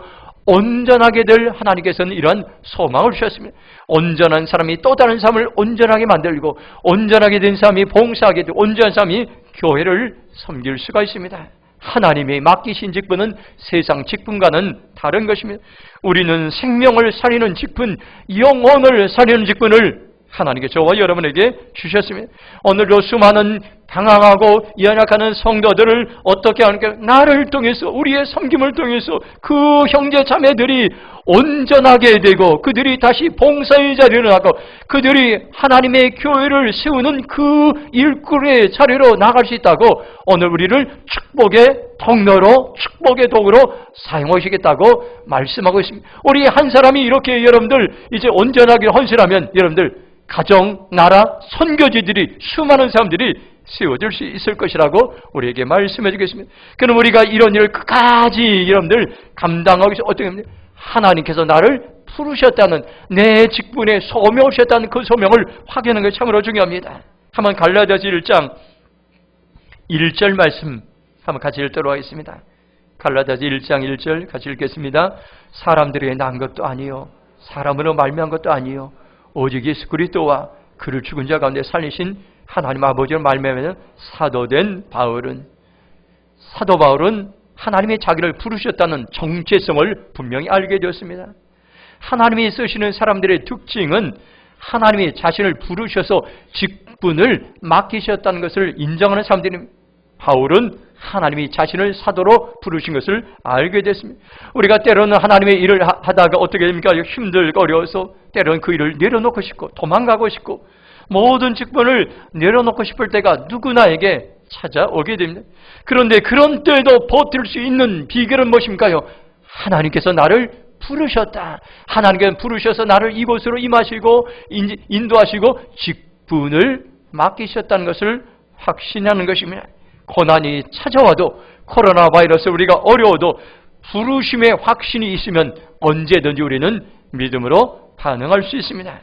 온전하게 될 하나님께서는 이러한 소망을 주셨습니다. 온전한 사람이 또 다른 삶을 온전하게 만들고 온전하게 된 사람이 봉사하게 되고 온전한 사람이 교회를 섬길 수가 있습니다. 하나님이 맡기신 직분은 세상 직분과는 다른 것입니다. 우리는 생명을 살리는 직분, 영혼을 살리는 직분을 하나님께 저와 여러분에게 주셨습니다. 오늘도 수많은 당황하고 연약하는 성도들을 어떻게 하는가? 나를 통해서 우리의 섬김을 통해서 그 형제 자매들이 온전하게 되고 그들이 다시 봉사의 자리로 나가고 그들이 하나님의 교회를 세우는 그 일꾼의 자리로 나갈 수 있다고 오늘 우리를 축복의 통로로 축복의 도구로 사용하시겠다고 말씀하고 있습니다. 우리 한 사람이 이렇게 여러분들 이제 온전하게 헌신하면 여러분들 가정, 나라, 선교지들이 수많은 사람들이 세워질 수 있을 것이라고 우리에게 말씀해 주겠습니다. 그럼 우리가 이런 일을 끝까지 여러분들 감당하기 위해서 어떻게 합니까? 하나님께서 나를 부르셨다는 내 직분에 소명하셨다는 그 소명을 확인하는 것이 참으로 중요합니다. 한번 갈라디아서 1장 1절 말씀 한번 같이 읽도록 하겠습니다. 갈라디아서 1장 1절 같이 읽겠습니다. 사람들이 난 것도 아니요 사람으로 말미암은 것도 아니요 오직 예수 그리스도와 그를 죽은 자 가운데 살리신 하나님 아버지로 말미암아 사도된 바울은 사도 바울은 하나님이 자기를 부르셨다는 정체성을 분명히 알게 되었습니다. 하나님이 쓰시는 사람들의 특징은 하나님이 자신을 부르셔서 직분을 맡기셨다는 것을 인정하는 사람들입니다. 바울은 하나님이 자신을 사도로 부르신 것을 알게 됐습니다. 우리가 때로는 하나님의 일을 하다가 어떻게 됩니까? 힘들고 어려워서 때로는 그 일을 내려놓고 싶고 도망가고 싶고 모든 직분을 내려놓고 싶을 때가 누구나에게 찾아오게 됩니다. 그런데 그런 때에도 버틸 수 있는 비결은 무엇입니까요? 하나님께서 나를 부르셨다. 하나님께서 부르셔서 나를 이곳으로 임하시고 인도하시고 직분을 맡기셨다는 것을 확신하는 것입니다. 고난이 찾아와도 코로나 바이러스 우리가 어려워도 부르심의 확신이 있으면 언제든지 우리는 믿음으로 반응할 수 있습니다.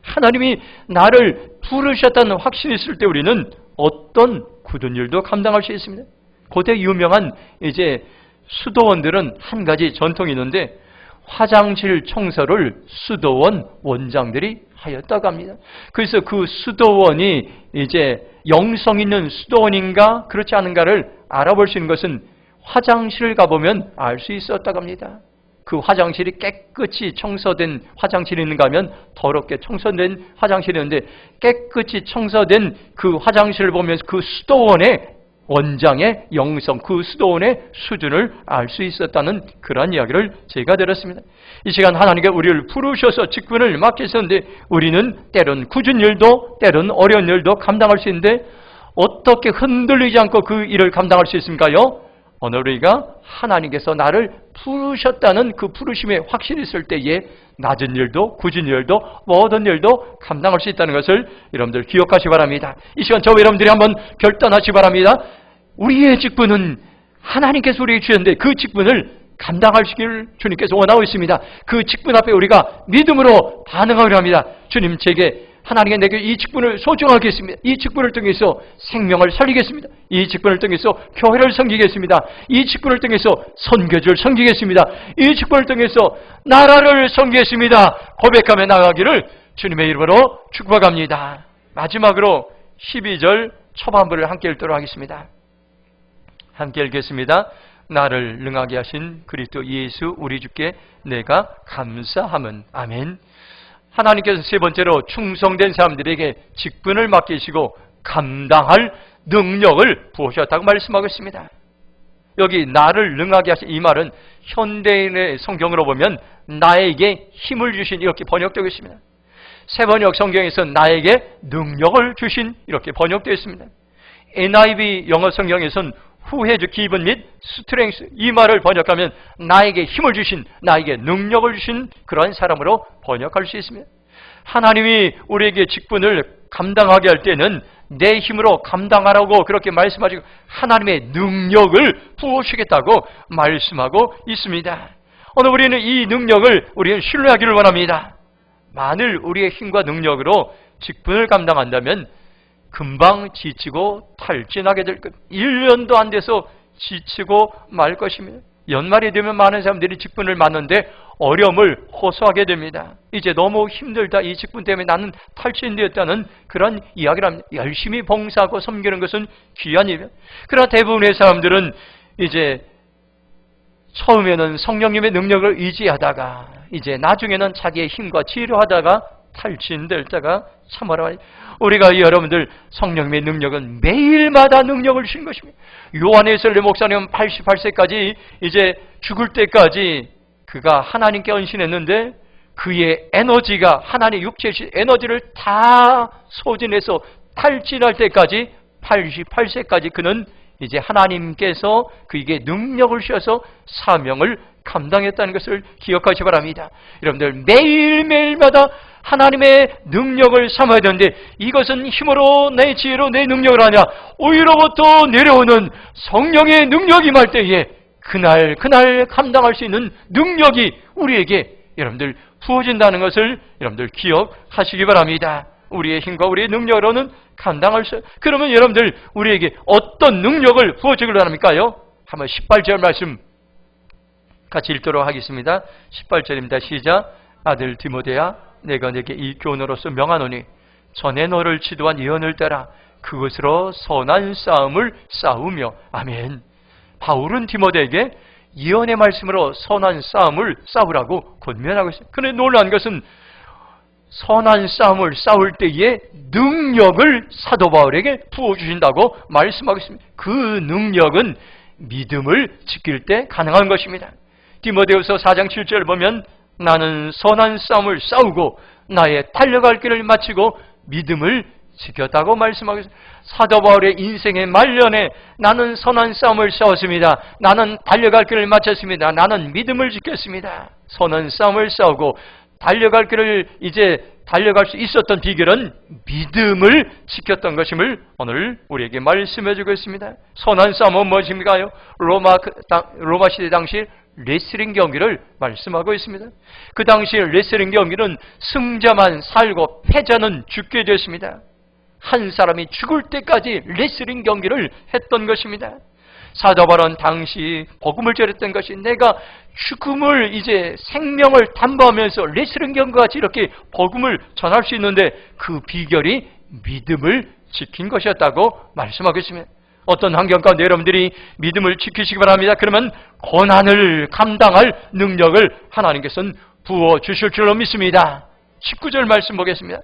하나님이 나를 부르셨다는 확신이 있을 때 우리는 어떤 굳은 일도 감당할 수 있습니다. 고대 유명한 이제 수도원들은 한 가지 전통이 있는데 화장실 청소를 수도원 원장들이 하였다고 합니다. 그래서 그 수도원이 이제 영성 있는 수도원인가 그렇지 않은가를 알아볼 수 있는 것은 화장실을 가보면 알 수 있었다고 합니다. 그 화장실이 깨끗이 청소된 화장실이 있는가 하면 더럽게 청소된 화장실이 있는데 깨끗이 청소된 그 화장실을 보면서 그 수도원의 원장의 영성, 그 수도원의 수준을 알 수 있었다는 그러한 이야기를 제가 들었습니다. 이 시간 하나님께 우리를 부르셔서 직분을 맡기셨는데 우리는 때론 굳은 일도 때론 어려운 일도 감당할 수 있는데 어떻게 흔들리지 않고 그 일을 감당할 수 있습니까요? 오늘 우리가 하나님께서 나를 부르셨다는 그 부르심에 확신이 있을 때에 낮은 일도 굳은 일도 모든 일도 감당할 수 있다는 것을 여러분들 기억하시기 바랍니다. 이 시간 저와 여러분들이 한번 결단하시기 바랍니다. 우리의 직분은 하나님께서 우리에게 주셨는데 그 직분을 감당하시기를 주님께서 원하고 있습니다. 그 직분 앞에 우리가 믿음으로 반응하기로 합니다. 주님, 제게 하나님께 내게 이 직분을 소중하게 했습니다. 이 직분을 통해서 생명을 살리겠습니다. 이 직분을 통해서 교회를 섬기겠습니다. 이 직분을 통해서 선교주를 섬기겠습니다. 이 직분을 통해서 나라를 섬기겠습니다. 고백하며 나가기를 주님의 이름으로 축복합니다. 마지막으로 12절 초반부를 함께 읽도록 하겠습니다. 함께 읽겠습니다. 나를 능하게 하신 그리스도 예수 우리 주께 내가 감사함은. 아멘. 하나님께서 세 번째로 충성된 사람들에게 직분을 맡기시고 감당할 능력을 부으셨다고 말씀하고 있습니다. 여기 나를 능하게 하신 이 말은 현대인의 성경으로 보면 나에게 힘을 주신 이렇게 번역되고 있습니다. 새 번역 성경에서 나에게 능력을 주신 이렇게 번역되어 있습니다. NIV 영어 성경에서는 Who has given 및 strength 이 말을 번역하면 나에게 힘을 주신, 나에게 능력을 주신 그러한 사람으로 번역할 수 있습니다. 하나님이 우리에게 직분을 감당하게 할 때는 내 힘으로 감당하라고 그렇게 말씀하시고 하나님의 능력을 부어주시겠다고 말씀하고 있습니다. 오늘 우리는 이 능력을 우리는 신뢰하기를 원합니다. 만일 우리의 힘과 능력으로 직분을 감당한다면 금방 지치고 탈진하게 될 것. 1년도 안 돼서 지치고 말 것입니다. 연말이 되면 많은 사람들이 직분을 맡는데 어려움을 호소하게 됩니다. 이제 너무 힘들다. 이 직분 때문에 나는 탈진되었다는 그런 이야기를 합니다. 열심히 봉사하고 섬기는 것은 귀한 일이에요. 그러나 대부분의 사람들은 이제 처음에는 성령님의 능력을 의지하다가 이제 나중에는 자기의 힘과 지혜로 하다가 탈진될 때가 참 어려워요. 우리가 여러분들 성령님의 능력은 매일마다 능력을 주신 것입니다. 요한에슬레 목사님은 88세까지 이제 죽을 때까지 그가 하나님께 헌신했는데 그의 에너지가 하나님의 육체의 에너지를 다 소진해서 탈진할 때까지 88세까지 그는 이제 하나님께서 그에게 능력을 주셔서 사명을 감당했다는 것을 기억하시기 바랍니다. 여러분들 매일매일마다 하나님의 능력을 삼아야 되는데 이것은 힘으로 내 지혜로 내 능력을 아니라 오히려부터 내려오는 성령의 능력이 임할 때에 그날 감당할 수 있는 능력이 우리에게 여러분들 부어진다는 것을 여러분들 기억하시기 바랍니다. 우리의 힘과 우리의 능력으로는 감당할 수. 그러면 여러분들 우리에게 어떤 능력을 부어주기를 합니까요? 한번 18절 말씀 같이 읽도록 하겠습니다. 18절입니다. 시작. 아들 디모데야, 내가 내게 이 교훈으로서 명하노니 전에 너를 지도한 예언을 따라 그것으로 선한 싸움을 싸우며. 아멘. 바울은 디모데에게 예언의 말씀으로 선한 싸움을 싸우라고 권면하고 있습니다. 그런데 놀라운 것은 선한 싸움을 싸울 때에 능력을 사도 바울에게 부어주신다고 말씀하고 있습니다. 그 능력은 믿음을 지킬 때 가능한 것입니다. 디모데후서 4장 7절을 보면 나는 선한 싸움을 싸우고 나의 달려갈 길을 마치고 믿음을 지켰다고 말씀하고 있습니다. 사도 바울의 인생의 말년에 나는 선한 싸움을 싸웠습니다. 나는 달려갈 길을 마쳤습니다. 나는 믿음을 지켰습니다. 선한 싸움을 싸우고 달려갈 길을 이제 달려갈 수 있었던 비결은 믿음을 지켰던 것임을 오늘 우리에게 말씀해 주고 있습니다. 선한 싸움은 무엇입니까요? 로마 시대 당시 레슬링 경기를 말씀하고 있습니다. 그 당시 레슬링 경기는 승자만 살고 패자는 죽게 됐습니다. 한 사람이 죽을 때까지 레슬링 경기를 했던 것입니다. 사도 바울은 당시 복음을 전했던 것이 내가 죽음을 이제 생명을 담보하면서 레슬링 경기같이 이렇게 복음을 전할 수 있는데 그 비결이 믿음을 지킨 것이었다고 말씀하고 있습니다. 어떤 환경 가운데 여러분들이 믿음을 지키시기 바랍니다. 그러면 고난을 감당할 능력을 하나님께서는 부어주실 줄로 믿습니다. 19절 말씀 보겠습니다.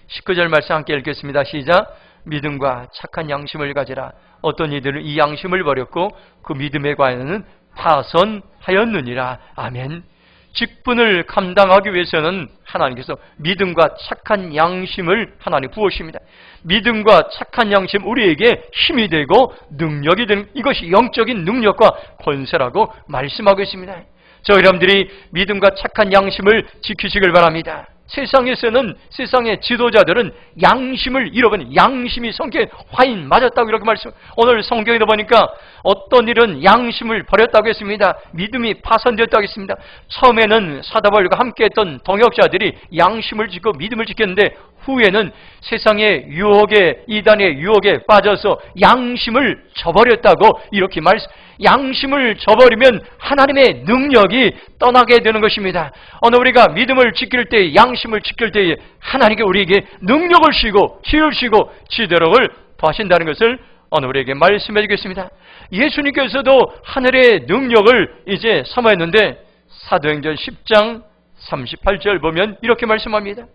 19절 말씀 함께 읽겠습니다. 시작. 믿음과 착한 양심을 가지라. 어떤 이들은 이 양심을 버렸고 그 믿음의 과연은 파선하였느니라. 아멘. 직분을 감당하기 위해서는 하나님께서 믿음과 착한 양심을 하나님 부으십니다. 믿음과 착한 양심, 우리에게 힘이 되고 능력이 되는, 이것이 영적인 능력과 권세라고 말씀하고 있습니다. 저희 여러분들이 믿음과 착한 양심을 지키시길 바랍니다. 세상에서는, 세상의 지도자들은 양심을 잃어버린, 양심이 성경에 화인 맞았다고 이렇게 말씀. 오늘 성경에 보니까 어떤 일은 양심을 버렸다고 했습니다. 믿음이 파손되었다고 했습니다. 처음에는 사도 바울과 함께했던 동역자들이 양심을 지키고 믿음을 지켰는데, 후에는 세상의 유혹에, 이단의 유혹에 빠져서 양심을 저버렸다고 이렇게 말씀. 양심을 저버리면 하나님의 능력이 떠나게 되는 것입니다. 오늘 우리가 믿음을 지킬 때, 양심을 지킬 때에 하나님께 우리에게 능력을 주시고 지혜를 주시고 지도록을 더하신다는 것을 오늘 우리에게 말씀해 주겠습니다. 예수님께서도 하늘의 능력을 이제 사모했는데 사도행전 10장 38절 보면 이렇게 말씀합니다.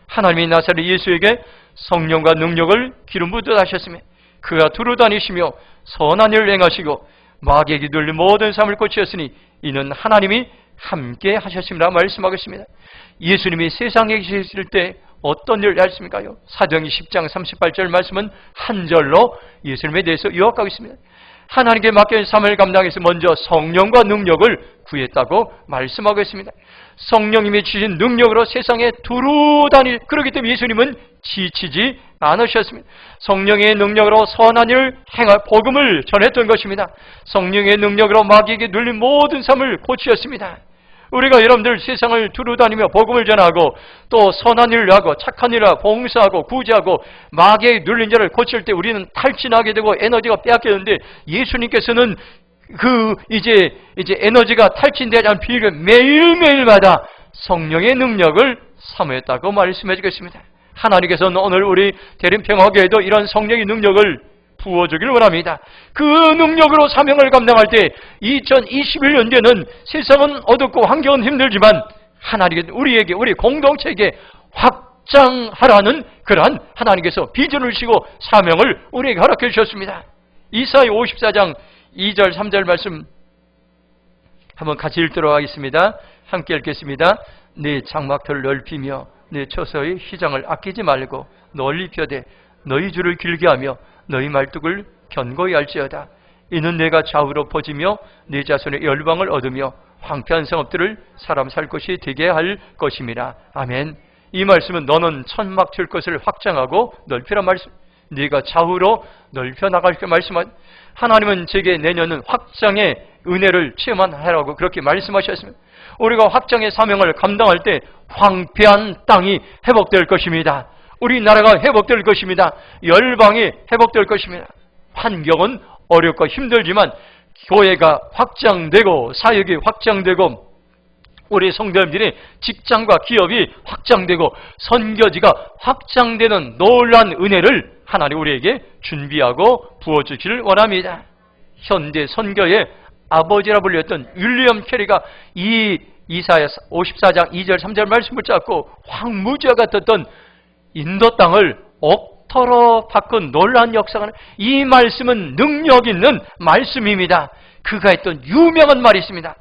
하나님이 나사렛 예수에게 성령과 능력을 기름 붓듯 하셨으며 그가 두루 다니시며 선한 일을 행하시고 마귀에게 눌린 모든 삶을 고치셨으니 이는 하나님이 함께 하셨습니다 말씀하고 있습니다. 예수님이 세상에 계실 때 어떤 일을 하셨습니까요? 사도행전 10장 38절 말씀은 한 절로 예수님에 대해서 요약하고 있습니다. 하나님께 맡겨진 삶을 감당해서 먼저 성령과 능력을 구했다고 말씀하고 있습니다. 성령님이 주신 능력으로 세상에 두루 다니, 그렇기 때문에 예수님은 지치지 않으셨습니다. 성령의 능력으로 선한 일을 행할 복음을 전했던 것입니다. 성령의 능력으로 마귀에게 눌린 모든 삶을 고치셨습니다. 우리가 여러분들 세상을 두루 다니며 복음을 전하고 또 선한 일을 하고 착한 일을 하고 봉사하고 구제하고 마귀에 눌린 자를 고칠 때 우리는 탈진하게 되고 에너지가 빼앗기는데, 예수님께서는 이제 에너지가 탈진되지 않은 비밀을 매일매일마다 성령의 능력을 사모했다고 말씀해 주겠습니다. 하나님께서는 오늘 우리 대림평화교회도 이런 성령의 능력을 부어주기를 원합니다. 그 능력으로 사명을 감당할 때 2021년도에는 세상은 어둡고 환경은 힘들지만 하나님께서 우리에게, 우리 공동체에게 확장하라는 그러한 하나님께서 비전을 주시고 사명을 우리에게 허락해 주셨습니다. 이사야 54장 2절 3절 말씀 한번 같이 읽도록 하겠습니다. 함께 읽겠습니다. 네 장막터를 넓히며 네 처소의 휘장을 아끼지 말고 널리 펴되 너희 줄을 길게 하며 너희 말뚝을 견고히 할지어다. 이는 내가 좌우로 퍼지며 네 자손의 열방을 얻으며 황폐한 성읍들을 사람 살 곳이 되게 할 것임이라. 아멘. 이 말씀은 너는 천막 칠 것을 확장하고 넓히란 말씀. 네가 좌우로 넓혀 나갈 그 말씀한 하나님은 제게 내년은 확장의 은혜를 체험하라고 그렇게 말씀하셨습니다. 우리가 확장의 사명을 감당할 때 황폐한 땅이 회복될 것입니다. 우리나라가 회복될 것입니다. 열방이 회복될 것입니다. 환경은 어렵고 힘들지만 교회가 확장되고 사역이 확장되고 우리 성도님들이 직장과 기업이 확장되고 선교지가 확장되는 놀라운 은혜를 하나님 우리에게 준비하고 부어주시를 원합니다. 현대 선교의 아버지라 불렸던 윌리엄 캐리가 이 이사야 54장 2절 3절 말씀을 잡고 황무지와 같았던 인도 땅을 옥토로 바꾼 놀라운 역사가, 이 말씀은 능력 있는 말씀입니다. 그가 했던 유명한 말이 있습니다.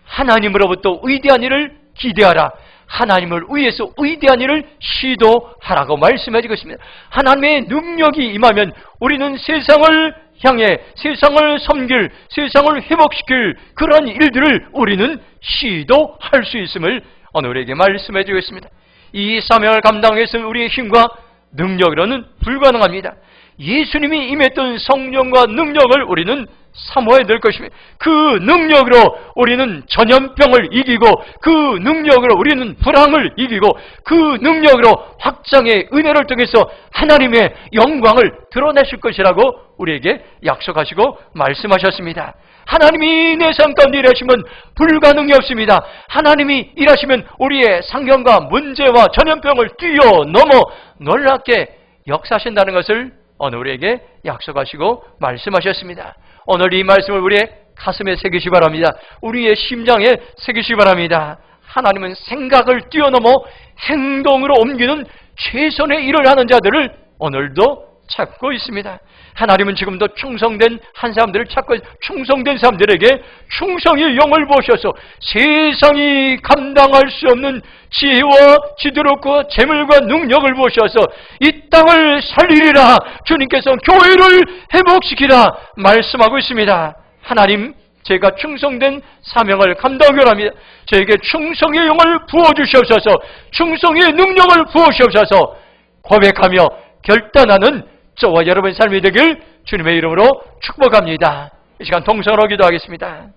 하나님으로부터 위대한 일을 기대하라. 하나님을 위해서 위대한 일을 시도하라고 말씀해 주고 있습니다. 하나님의 능력이 임하면 우리는 세상을 향해 세상을 섬길, 세상을 회복시킬 그런 일들을 우리는 시도할 수 있음을 오늘 우리에게 말씀해 주고 있습니다. 이 사명을 감당해서 우리의 힘과 능력으로는 불가능합니다. 예수님이 임했던 성령과 능력을 우리는 사모해야 될 것입니다. 그 능력으로 우리는 전염병을 이기고, 그 능력으로 우리는 불황을 이기고, 그 능력으로 확장의 은혜를 통해서 하나님의 영광을 드러내실 것이라고 우리에게 약속하시고 말씀하셨습니다. 하나님이 내 삶 가운데 일하시면 불가능이 없습니다. 하나님이 일하시면 우리의 상경과 문제와 전염병을 뛰어넘어 놀랍게 역사하신다는 것을 오늘 우리에게 약속하시고 말씀하셨습니다. 오늘 이 말씀을 우리의 가슴에 새기시 바랍니다. 우리의 심장에 새기시 바랍니다. 하나님은 생각을 뛰어넘어 행동으로 옮기는 최선의 일을 하는 자들을 오늘도 찾고 있습니다. 하나님은 지금도 충성된 한 사람들을 찾고 충성된 사람들에게 충성의 영을 보셔서 세상이 감당할 수 없는 지혜와 지도력과 재물과 능력을 보셔서 이 땅을 살리리라, 주님께서 교회를 회복시키라 말씀하고 있습니다. 하나님, 제가 충성된 사명을 감당하기 원합니다. 저에게 충성의 영을 부어주시옵소서, 충성의 능력을 부어주시옵소서. 고백하며 결단하는 저와 여러분의 삶이 되길 주님의 이름으로 축복합니다. 이 시간 동성으로 기도하겠습니다.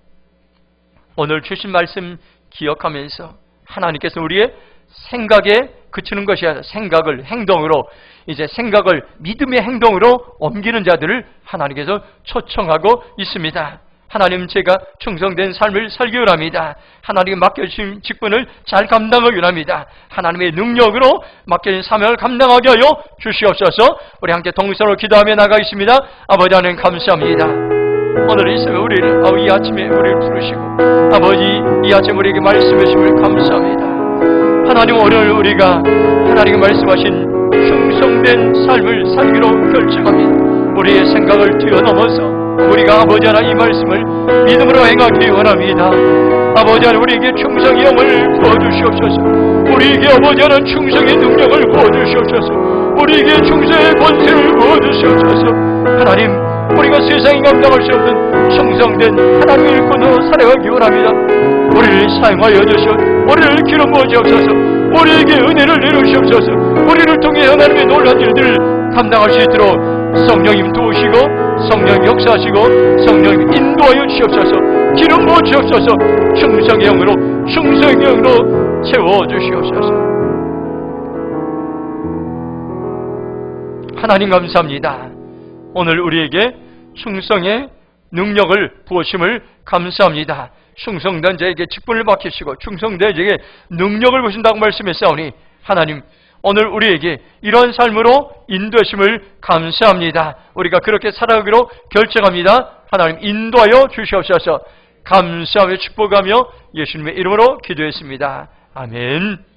오늘 주신 말씀 기억하면서 하나님께서 우리의 생각에 그치는 것이 아니라 생각을 행동으로, 이제 생각을 믿음의 행동으로 옮기는 자들을 하나님께서 초청하고 있습니다. 하나님, 제가 충성된 삶을 살기 원합니다. 하나님께 맡겨주신 직분을 잘 감당하기 원합니다. 하나님의 능력으로 맡겨진 사명을 감당하게 하여 주시옵소서. 우리 함께 동성으로 기도하며 나가겠습니다. 아버지 하나님 감사합니다. 오늘 이 새벽 우리를, 이 아침에 우리를 부르시고 아버지 이 아침 우리에게 말씀해 주심을 감사합니다. 하나님, 오늘 우리가 하나님께 말씀하신 충성된 삶을 살기로 결정합니다. 우리의 생각을 뛰어넘어서 우리가 아버지 하나님 이 말씀을 믿음으로 행하기 원합니다. 아버지 하나님, 우리에게 충성의 영을 부어주시옵소서. 우리에게 아버지 하나님 충성의 능력을 부어주시옵소서. 우리에게 충성의 권세를 부어주시옵소서. 하나님, 우리가 세상에 감당할 수 없는 충성된 하나님의 일꾼으로 살아가기 원합니다. 우리를 사용하여 주시옵소서. 우리를 기름 부어 주옵소서. 우리에게 은혜를 내려주시옵소서. 우리를 통해 하나님의 놀라운 일들을 감당할 수 있도록 성령님 도우시고 성령 역사하시고 성령님 인도하여 주시옵소서. 기름 부어 주옵소서. 충성의 영으로, 충성의 영으로 채워주시옵소서. 하나님 감사합니다. 오늘 우리에게 충성의 능력을 부으심을 감사합니다. 충성된 자에게 직분을 맡기시고 충성된 자에게 능력을 부신다고 말씀했사오니 하나님, 오늘 우리에게 이런 삶으로 인도하심을 감사합니다. 우리가 그렇게 살아가기로 결정합니다. 하나님 인도하여 주시옵소서. 감사하며 축복하며 예수님의 이름으로 기도했습니다. 아멘.